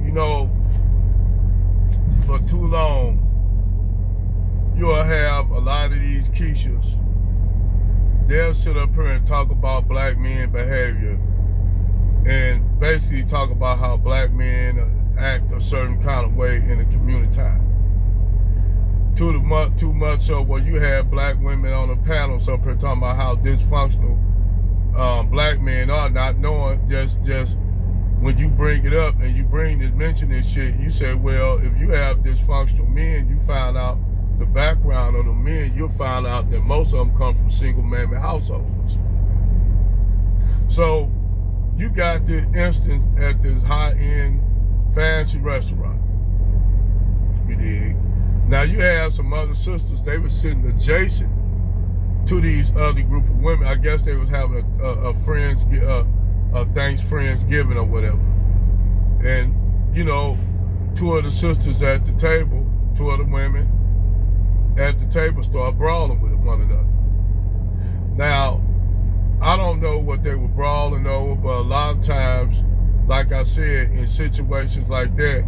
you know, for too long, you'll have a lot of these Keishas. They'll sit up here and talk about black men behavior and basically talk about how black men act a certain kind of way in the community. Too much so where you have black women on the panels up here talking about how dysfunctional black men are, not knowing just when you bring it up and you mention this shit, you say, well, if you have dysfunctional men, you find out the background of the men, you'll find out that most of them come from single-family households. So you got this instance at this high-end fancy restaurant. You dig? Now you have some other sisters, they were sitting adjacent to these other group of women. I guess they was having a thanks Friendsgiving or whatever. And, you know, two of the sisters at the table, two of the women at the table start brawling with one another. Now, I don't know what they were brawling over, but a lot of times, like I said, in situations like that,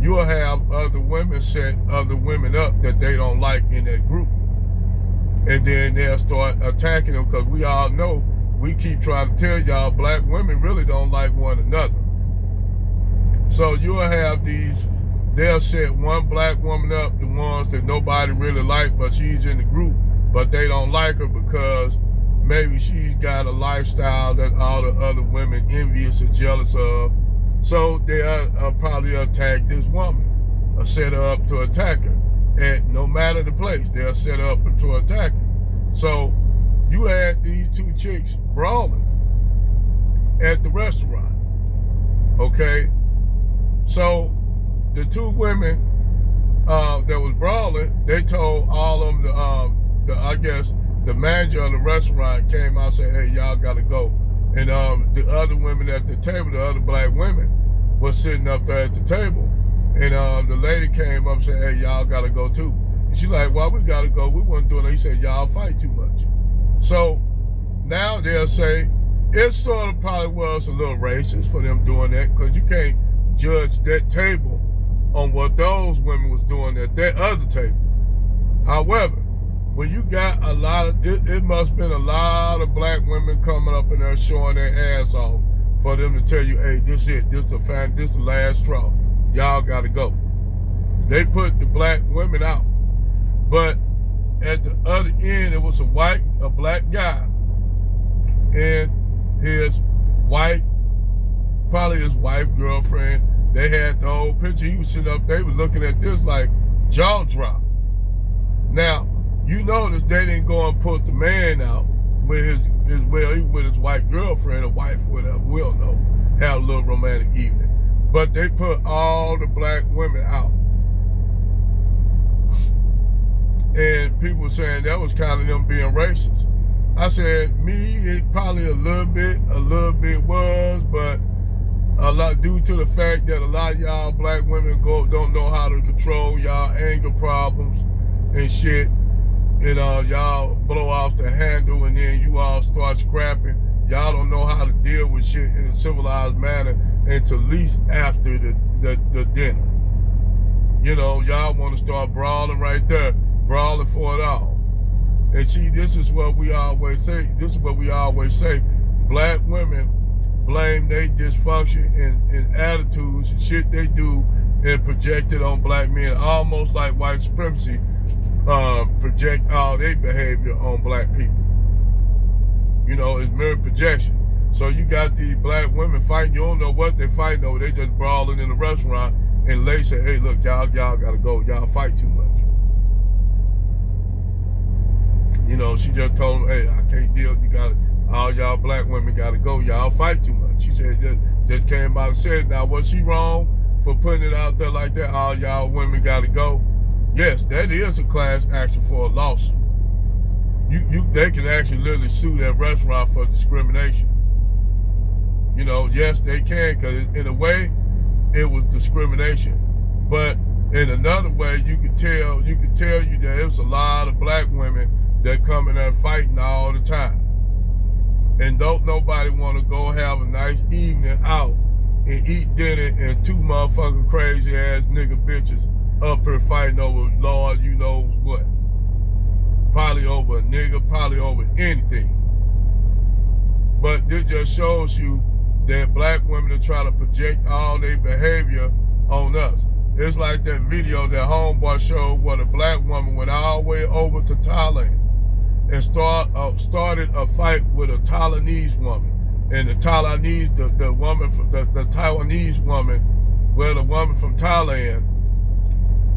you'll have other women set other women up that they don't like in that group. And then they'll start attacking them, because we all know, we keep trying to tell y'all, black women really don't like one another. So you'll have they'll set one black woman up, the ones that nobody really like, but she's in the group, but they don't like her because maybe she's got a lifestyle that all the other women envious or jealous of. So they'll probably attack this woman or set her up to attack her. And no matter the place, they'll set her up to attack her. So you had these two chicks brawling at the restaurant, okay? So the two women that was brawling, they told all of them, I guess the manager of the restaurant came out and said, hey, y'all gotta go. And the other women at the table, the other black women, was sitting up there at the table. And the lady came up and said, hey, y'all gotta go too. And she's like, well, we gotta go. We wasn't doing it. He said, y'all fight too much. So now they'll say, it sort of probably was a little racist for them doing that, because you can't judge that table on what those women was doing at that other table. However, when you got a lot of, it must have been a lot of black women coming up in there showing their ass off for them to tell you, hey, this is the last straw. Y'all gotta go. They put the black women out. But at the other end, it was a black guy and his wife, probably his wife, girlfriend. They had the whole picture. He was sitting up, they was looking at this like jaw drop. Now, you notice they didn't go and put the man out with he was with his white girlfriend or wife, whatever, we don't know, have a little romantic evening. But they put all the black women out. And people were saying that was kind of them being racist. I said, it probably a little bit was, but a lot due to the fact that a lot of y'all black women don't know how to control y'all anger problems and shit. And y'all blow off the handle and then you all start scrapping. Y'all don't know how to deal with shit in a civilized manner until at least after the dinner. You know, y'all want to start brawling right there, brawling for it all. And see, this is what we always say. Black women blame their dysfunction and attitudes and shit they do and project it on black men, almost like white supremacy project all their behavior on black people. You know, it's mirror projection. So you got these black women fighting, you don't know what they're fighting over, they just brawling in a restaurant, and they say, hey, look, y'all gotta go, y'all fight too much. You know, she just told them, hey, I can't deal, all y'all black women gotta go, y'all fight too much. She said, just came out and said, now was she wrong for putting it out there like that, all y'all women gotta go? Yes, that is a class action for a lawsuit. They can actually literally sue that restaurant for discrimination. You know, yes, they can, because in a way, it was discrimination. But in another way, you could tell you that there's a lot of black women that come in there fighting all the time. And don't nobody want to go have a nice evening out and eat dinner, and two motherfucking crazy ass nigga bitches up here fighting over Lord, you know what? Probably over a nigga, probably over anything. But this just shows you that black women are trying to project all their behavior on us. It's like that video that homeboy showed where the black woman went all the way over to Thailand and started a fight with a Taiwanese woman. And the Taiwanese, the woman, the Taiwanese woman, well, the woman from Thailand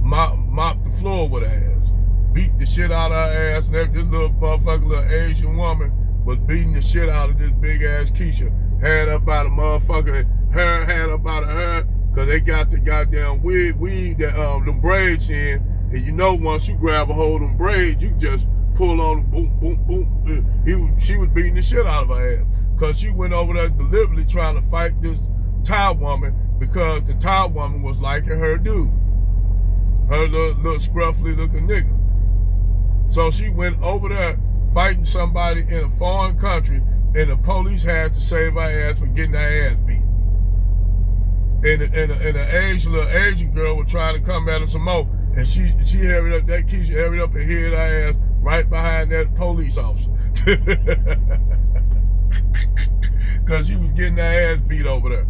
mopped the floor with her ass, beat the shit out of her ass, and this little motherfucking little Asian woman was beating the shit out of this big ass Keisha. Had up by the motherfucking hair, had up by the hair, cause they got the goddamn weave that them braids in, and you know once you grab a hold of them braids, you just pull on them, boom, boom, boom. She was beating the shit out of her ass, cause she went over there deliberately trying to fight this Thai woman because the Thai woman was liking her dude, her little scruffy looking nigga. So she went over there fighting somebody in a foreign country, and the police had to save her ass for getting her ass beat. And the little Asian girl was trying to come at her some more, and she hurried up, that Keisha hurried up and hit her ass right behind that police officer. Because she was getting her ass beat over there.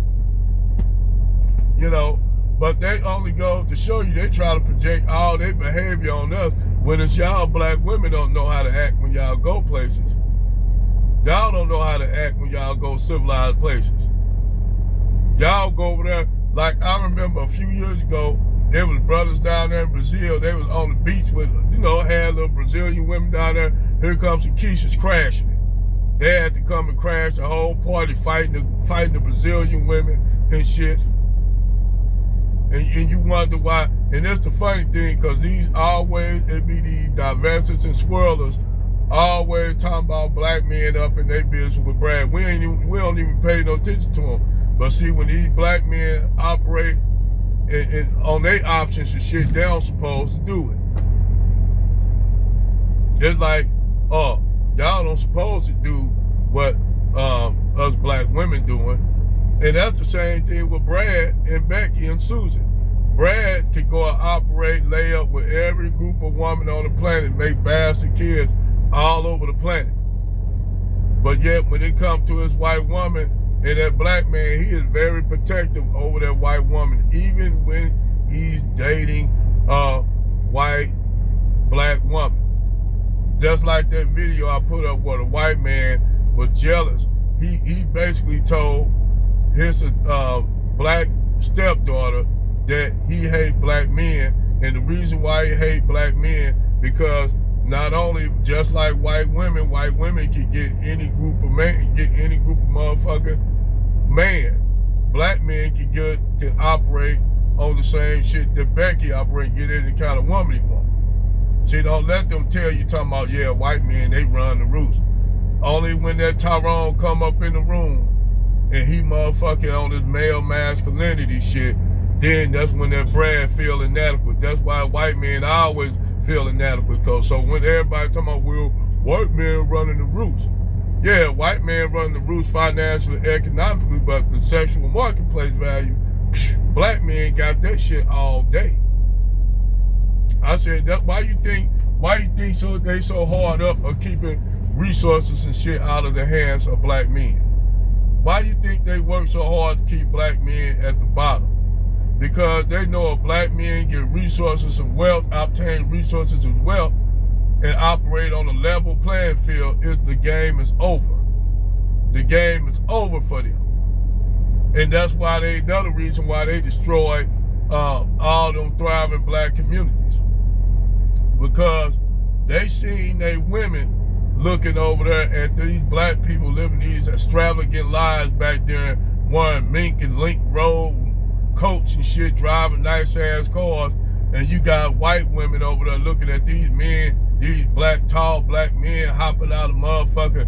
You know, but they only go to show you they try to project all their behavior on us when it's y'all black women don't know how to act when y'all go places. Y'all don't know how to act when y'all go civilized places. Y'all go over there, like I remember a few years ago, there was brothers down there in Brazil, they was on the beach with, you know, had little Brazilian women down there. Here comes the Keisha's crashing it. They had to come and crash the whole party fighting the Brazilian women and shit. And you wonder why, and that's the funny thing, because it be these divestors and swirlers always talking about black men up in their business with Brad. We don't even pay no attention to them. But see, when these black men operate on their options and shit, they don't supposed to do it. It's like, oh, y'all don't supposed to do what us black women doing. And that's the same thing with Brad and Becky and Susan. Brad could go and operate, lay up with every group of women on the planet, make bastard kids all over the planet. But yet, when it comes to his white woman and that black man, he is very protective over that white woman, even when he's dating a white black woman. Just like that video I put up where the white man was jealous. He basically told his black stepdaughter that he hate black men, and the reason why he hate black men because not only just like white women can get any group of motherfucking man. Black men can operate on the same shit that Becky operate, get any kind of woman he want. See, don't let them tell you talking about, yeah, white men, they run the roost. Only when that Tyrone come up in the room and he motherfucking on this male masculinity shit, then that's when that Brad feel inadequate. That's why white men always feel inadequate. So when everybody talking about, well, white men running the roost. Yeah, white men running the roost financially, economically, but the sexual marketplace value, black men got that shit all day. I said, that why you think so they so hard up of keeping resources and shit out of the hands of black men? Why you think they work so hard to keep black men at the bottom? Because they know if black men get resources and wealth, obtain resources and wealth, and operate on a level playing field, the game is over. The game is over for them. And that's why another reason why they destroyed all them thriving black communities. Because they seen they women looking over there at these black people living these extravagant lives back there, wearing mink and link robe coats and shit, driving nice ass cars, and you got white women over there looking at these men, these tall black men hopping out of motherfucking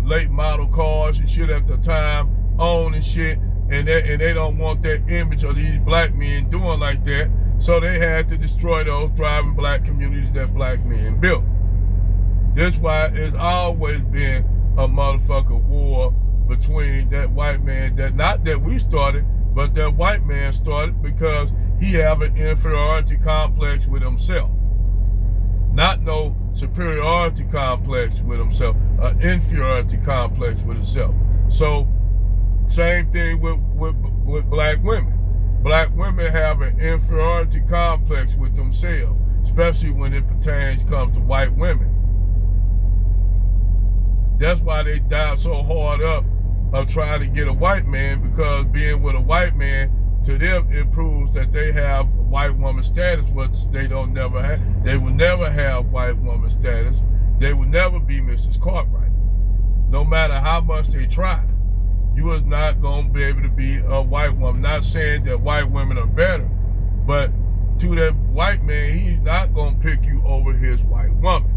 late model cars and shit at the time, on and shit, and they don't want that image of these black men doing like that, so they had to destroy those thriving black communities that black men built. That's why it's always been a motherfucking war between that white man, that not that we started, but that white man started, because he have an inferiority complex with himself. Not no superiority complex with himself, an inferiority complex with himself. So same thing with black women. Black women have an inferiority complex with themselves, especially when it comes to white women. That's why they dive so hard up of trying to get a white man, because being with a white man, to them, it proves that they have white woman status, which they don't never have. They will never have white woman status. They will never be Mrs. Cartwright. No matter how much they try, you is not going to be able to be a white woman. Not saying that white women are better, but to that white man, he's not going to pick you over his white woman.